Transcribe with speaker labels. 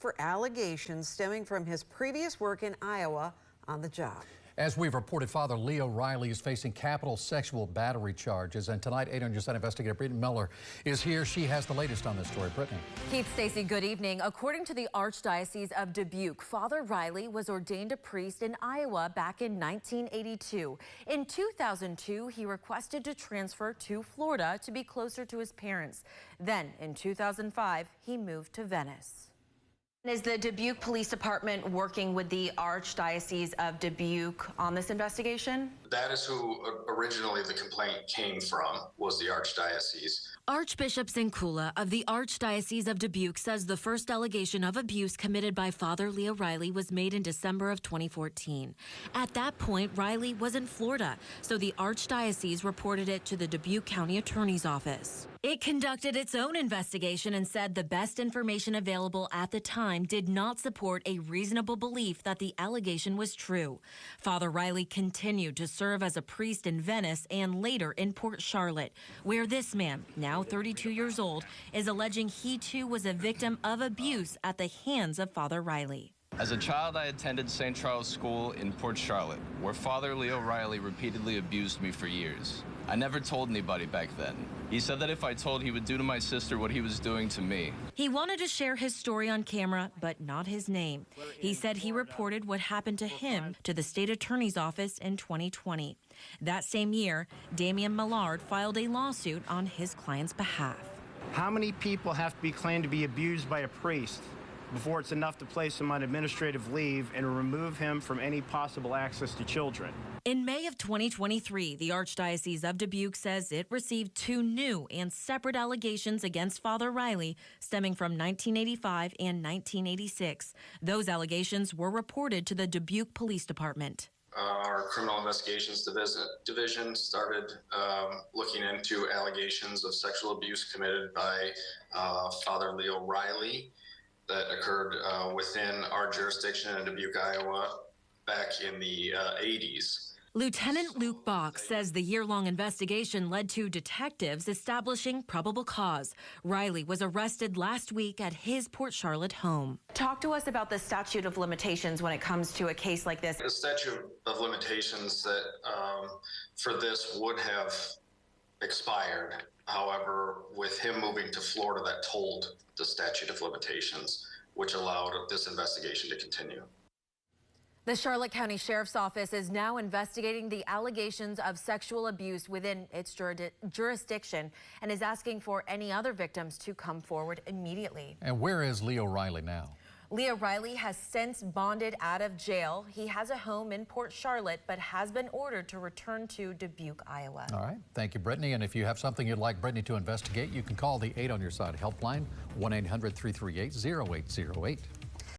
Speaker 1: for allegations stemming from his previous work in Iowa on the job.
Speaker 2: As we've reported, Father Leo Riley is facing capital sexual battery charges. And tonight, 8 on your side investigator Brittany Miller is here. She has the latest on this story. Brittany.
Speaker 3: Keith, Stacy, good evening. According to the Archdiocese of Dubuque, Father Riley was ordained a priest in Iowa back in 1982. In 2002, he requested to transfer to Florida to be closer to his parents. Then, in 2005, he moved to Venice. Is the Dubuque Police Department working with the Archdiocese of Dubuque on this investigation?
Speaker 4: That is who originally the complaint came from, was the Archdiocese.
Speaker 3: Archbishop Sincula of the Archdiocese of Dubuque says the first allegation of abuse committed by Father Leo Riley was made in December of 2014. At that point, Riley was in Florida, so the Archdiocese reported it to the Dubuque County Attorney's Office. It conducted its own investigation and said the best information available at the time did not support a reasonable belief that the allegation was true. Father Riley continued to serve as a priest in Venice and later in Port Charlotte, where this man, now 32 years old, is alleging he too was a victim of abuse at the hands of Father Riley.
Speaker 5: As a child, I attended St. Charles School in Port Charlotte, where Father Leo Riley repeatedly abused me for years. I never told anybody back then. He said that if I told, he would do to my sister what he was doing to me.
Speaker 3: He wanted to share his story on camera, but not his name. He said he reported what happened to him to the state attorney's office in 2020. That same year, Damian Millard filed a lawsuit on his client's behalf.
Speaker 6: How many people have to be claimed to be abused by a priest before it's enough to place him on administrative leave and remove him from any possible access to children?
Speaker 3: In May of 2023, the Archdiocese of Dubuque says it received 2 new and separate allegations against Father Riley stemming from 1985 and 1986. Those allegations were reported to the Dubuque Police Department.
Speaker 4: Our criminal investigations division started looking into allegations of sexual abuse committed by Father Leo Riley that occurred within our jurisdiction in Dubuque, Iowa, back in the 80s.
Speaker 3: Lieutenant Luke Bach says the year-long investigation led to detectives establishing probable cause. Riley was arrested last week at his Port Charlotte home. Talk to us about the statute of limitations when it comes to a case like this.
Speaker 4: The statute of limitations that for this would have expired. However, with him moving to Florida, that told the statute of limitations, which allowed this investigation to continue.
Speaker 3: The Charlotte County Sheriff's Office is now investigating the allegations of sexual abuse within its jurisdiction and is asking for any other victims to come forward immediately.
Speaker 2: And where is Leo Riley now?
Speaker 3: Leo Riley has since bonded out of jail. He has a home in Port Charlotte, but has been ordered to return to Dubuque, Iowa.
Speaker 2: All right. Thank you, Brittany. And if you have something you'd like Brittany to investigate, you can call the 8 on your side helpline, 1-800-338-0808.